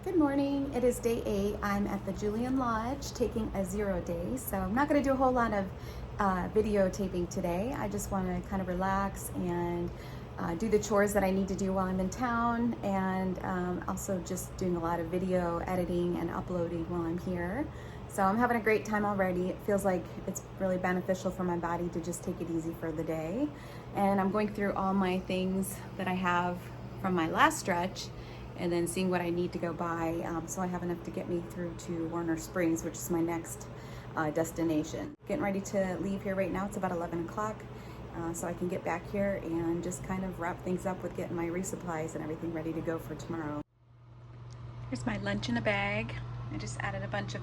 Good morning. It is day 8. I'm at the Julian Lodge taking a 0 day. So I'm not going to do a whole lot of videotaping today. I just want to kind of relax and do the chores that I need to do while I'm in town, and also just doing a lot of video editing and uploading while I'm here. So I'm having a great time already. It feels like it's really beneficial for my body to just take it easy for the day. And I'm going through all my things that I have from my last stretch and then seeing what I need to go buy, so I have enough to get me through to Warner Springs, which is my next destination. Getting ready to leave here right now. It's about 11 o'clock, so I can get back here and just kind of wrap things up with getting my resupplies and everything ready to go for tomorrow. Here's my lunch in a bag. I just added a bunch of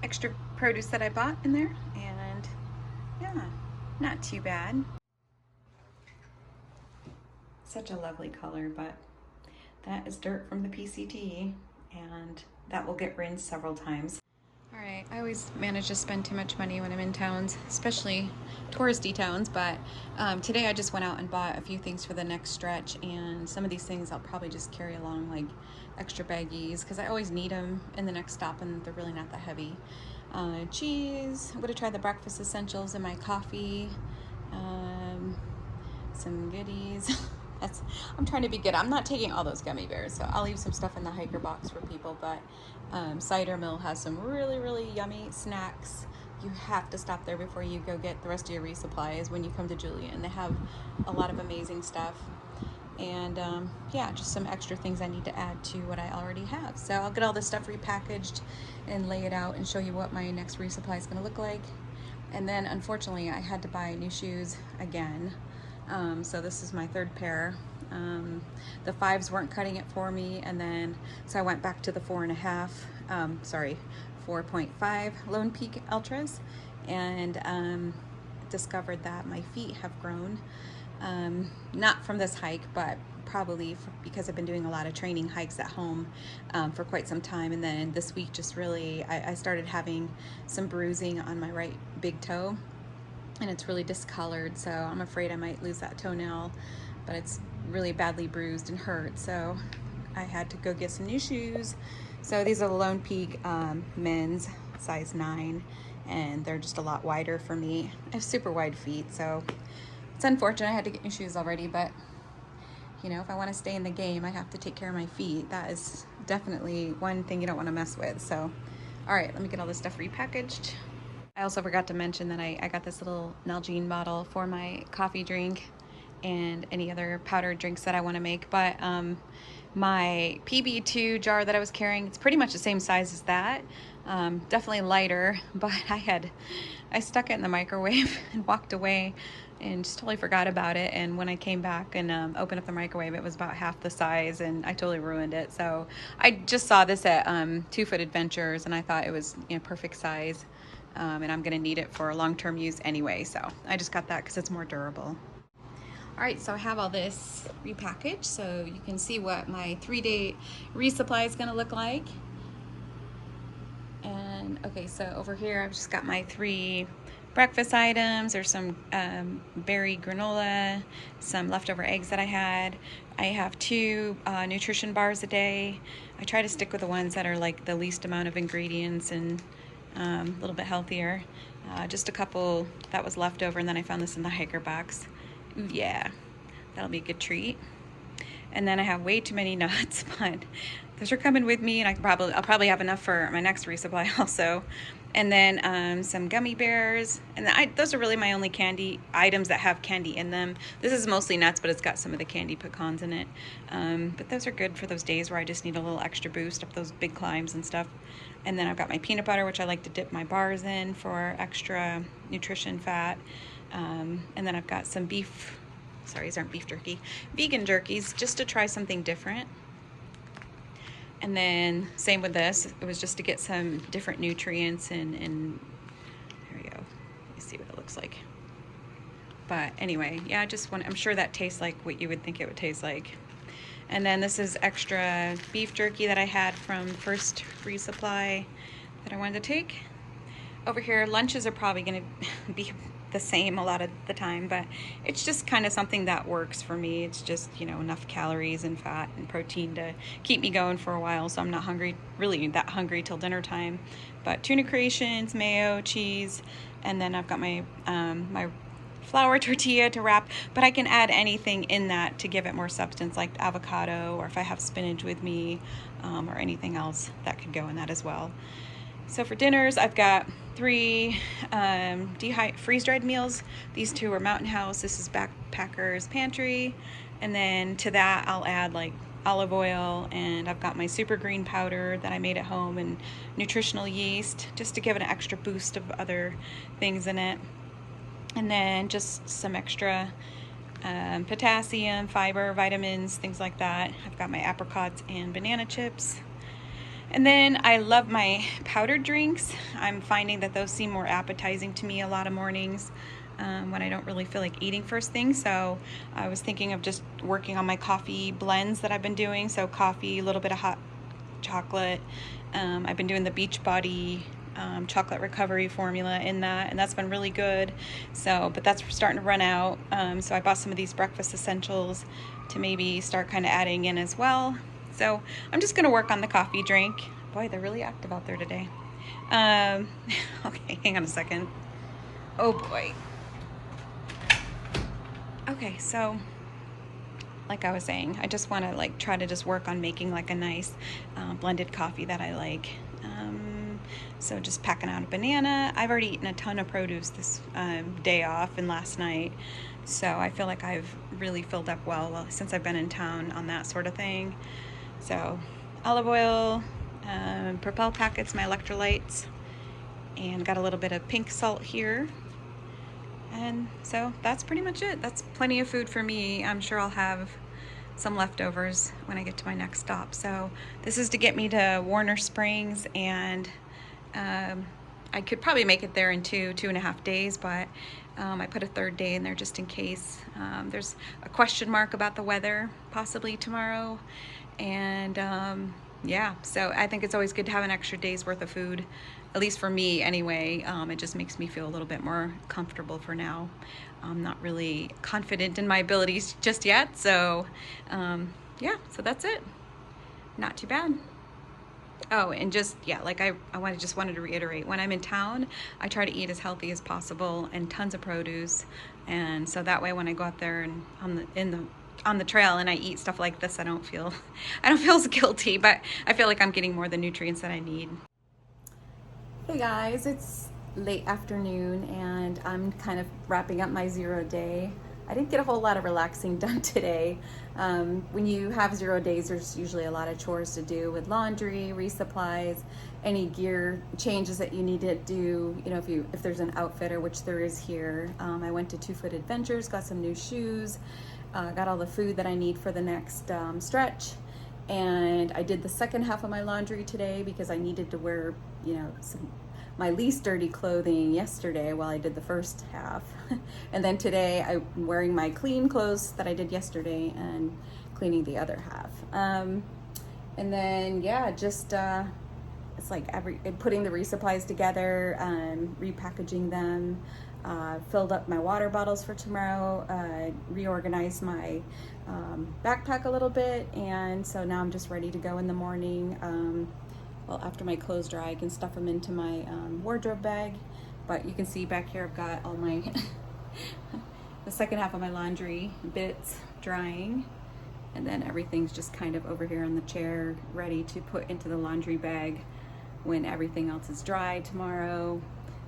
extra produce that I bought in there, and yeah, not too bad. Such a lovely color, but that is dirt from the PCT, and that will get rinsed several times. All right, I always manage to spend too much money when I'm in towns, especially touristy towns, but today I just went out and bought a few things for the next stretch, and some of these things I'll probably just carry along, like extra baggies, because I always need them in the next stop and they're really not that heavy. Cheese, I'm going to try the breakfast essentials in my coffee, some goodies. I'm trying to be good. I'm not taking all those gummy bears, so I'll leave some stuff in the hiker box for people, but Cider Mill has some really, really yummy snacks. You have to stop there before you go get the rest of your resupplies when you come to Julian. They have a lot of amazing stuff, and yeah, just some extra things I need to add to what I already have. So I'll get all this stuff repackaged and lay it out and show you what my next resupply is going to look like. And then unfortunately I had to buy new shoes again. So this is my third pair. The 5s weren't cutting it for me, and then so I went back to the 4.5 Lone Peak Ultras, and discovered that my feet have grown, not from this hike, but probably because I've been doing a lot of training hikes at home for quite some time, and then this week just really I started having some bruising on my right big toe, and it's really discolored, so I'm afraid I might lose that toenail, but it's really badly bruised and hurt, so I had to go get some new shoes. So these are the Lone Peak men's, size 9, and they're just a lot wider for me. I have super wide feet, so it's unfortunate I had to get new shoes already, but you know, if I want to stay in the game, I have to take care of my feet. That is definitely one thing you don't want to mess with. So all right, let me get all this stuff repackaged. I also forgot to mention that I got this little Nalgene bottle for my coffee drink and any other powdered drinks that I want to make. But my PB2 jar that I was carrying, it's pretty much the same size as that. Definitely lighter, but I stuck it in the microwave and walked away and just totally forgot about it. And when I came back and opened up the microwave, it was about half the size, and I totally ruined it. So I just saw this at 2 Foot Adventures, and I thought it was, you know, perfect size. And I'm gonna need it for long-term use anyway, so I just got that because it's more durable. All right, so I have all this repackaged, so you can see what my 3-day resupply is gonna look like. And okay, so over here I've just got my 3 breakfast items. There's some berry granola, some leftover eggs that I had. I have 2 nutrition bars a day. I try to stick with the ones that are like the least amount of ingredients and a little bit healthier. Just a couple that was left over, and then I found this in the hiker box. Ooh, yeah, that'll be a good treat. And then I have way too many nuts, but those are coming with me, and I'll probably have enough for my next resupply also. And then some gummy bears, and those are really my only candy items that have candy in them. This is mostly nuts, but it's got some of the candy pecans in it. But those are good for those days where I just need a little extra boost up those big climbs and stuff. And then I've got my peanut butter, which I like to dip my bars in for extra nutrition fat. And then I've got some beef, sorry, these aren't beef jerky, vegan jerkies, just to try something different. And then same with this, it was just to get some different nutrients, and there we go. Let me see what it looks like. But anyway, yeah, I'm sure that tastes like what you would think it would taste like. And then this is extra beef jerky that I had from first resupply that I wanted to take. Over here, lunches are probably gonna be the same a lot of the time, but it's just kind of something that works for me. It's just, you know, enough calories and fat and protein to keep me going for a while, so I'm not hungry, really that hungry till dinner time. But tuna creations, mayo, cheese, and then I've got my my flour tortilla to wrap, but I can add anything in that to give it more substance, like avocado, or if I have spinach with me, or anything else that could go in that as well. So for dinners, I've got 3 freeze-dried meals. These 2 are Mountain House. This is Backpacker's Pantry. And then to that, I'll add like olive oil, and I've got my super green powder that I made at home, and nutritional yeast, just to give it an extra boost of other things in it. And then just some extra potassium, fiber, vitamins, things like that. I've got my apricots and banana chips. And then I love my powdered drinks. I'm finding that those seem more appetizing to me a lot of mornings when I don't really feel like eating first thing. So I was thinking of just working on my coffee blends that I've been doing. So coffee, a little bit of hot chocolate. I've been doing the Beachbody chocolate recovery formula in that, and that's been really good. So, but that's starting to run out. So I bought some of these breakfast essentials to maybe start kind of adding in as well. So I'm just going to work on the coffee drink. Boy, they're really active out there today. Okay, hang on a second. Oh boy. Okay, so like I was saying, I just want to like try to just work on making like a nice blended coffee that I like. So just packing out a banana. I've already eaten a ton of produce this day off and last night. So I feel like I've really filled up well since I've been in town on that sort of thing. So olive oil, Propel packets, my electrolytes, and got a little bit of pink salt here. And so that's pretty much it. That's plenty of food for me. I'm sure I'll have some leftovers when I get to my next stop. So this is to get me to Warner Springs, and I could probably make it there in 2.5 days, but I put a 3rd day in there just in case. There's a question mark about the weather possibly tomorrow, and yeah, so I think it's always good to have an extra day's worth of food, at least for me anyway. It just makes me feel a little bit more comfortable for now. I'm not really confident in my abilities just yet, so yeah, so that's it. Not too bad. Oh, and just, yeah, like I just wanted to reiterate, when I'm in town, I try to eat as healthy as possible and tons of produce. And so that way when I go out there and on the trail and I eat stuff like this, I don't feel as guilty, but I feel like I'm getting more of the nutrients that I need. Hey guys, it's late afternoon and I'm kind of wrapping up my 0 day. I didn't get a whole lot of relaxing done today. When you have 0 days, there's usually a lot of chores to do with laundry, resupplies, any gear changes that you need to do. You know, if there's an outfitter, which there is here. I went to 2 Foot Adventures, got some new shoes, got all the food that I need for the next stretch. And I did the second half of my laundry today because I needed to wear, you know, my least dirty clothing yesterday while I did the first half. And then today I'm wearing my clean clothes that I did yesterday and cleaning the other half. And then, yeah, just it's like putting the resupplies together, repackaging them, filled up my water bottles for tomorrow, reorganized my backpack a little bit, and so now I'm just ready to go in the morning. Well, after my clothes dry, I can stuff them into my wardrobe bag. But you can see back here I've got all my the second half of my laundry bits drying, and then everything's just kind of over here on the chair ready to put into the laundry bag when everything else is dry tomorrow.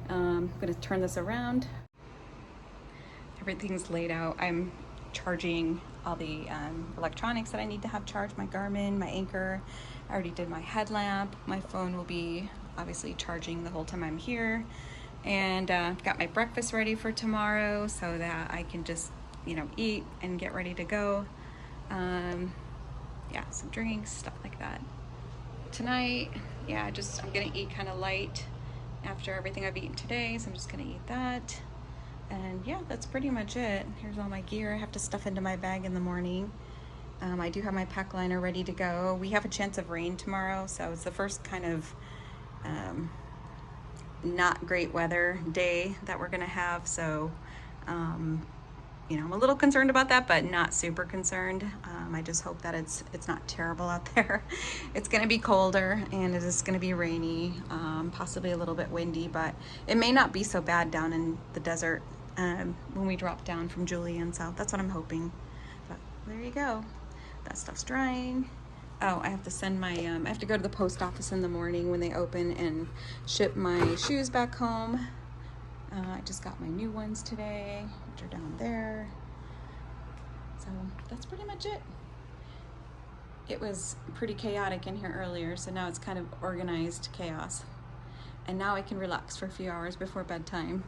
I'm gonna turn this around. Everything's laid out. I'm charging all the electronics that I need to have charged, my Garmin, my Anchor. I already did my headlamp. My phone will be obviously charging the whole time I'm here. And got my breakfast ready for tomorrow so that I can just, you know, eat and get ready to go. Yeah, some drinks, stuff like that. Tonight, yeah, I'm gonna eat kind of light after everything I've eaten today, so I'm just gonna eat that. And yeah, that's pretty much it. Here's all my gear I have to stuff into my bag in the morning. I do have my pack liner ready to go. We have a chance of rain tomorrow, so it's the first kind of not great weather day that we're gonna have, so you know, I'm a little concerned about that, but not super concerned. I just hope that it's not terrible out there. It's gonna be colder and it is gonna be rainy, possibly a little bit windy, but it may not be so bad down in the desert when we drop down from Julian South. That's what I'm hoping. But there you go. That stuff's drying. Oh, I have to send my, I have to go to the post office in the morning when they open and ship my shoes back home. I just got my new ones today, which are down there. So that's pretty much it. It was pretty chaotic in here earlier, so now it's kind of organized chaos. And now I can relax for a few hours before bedtime.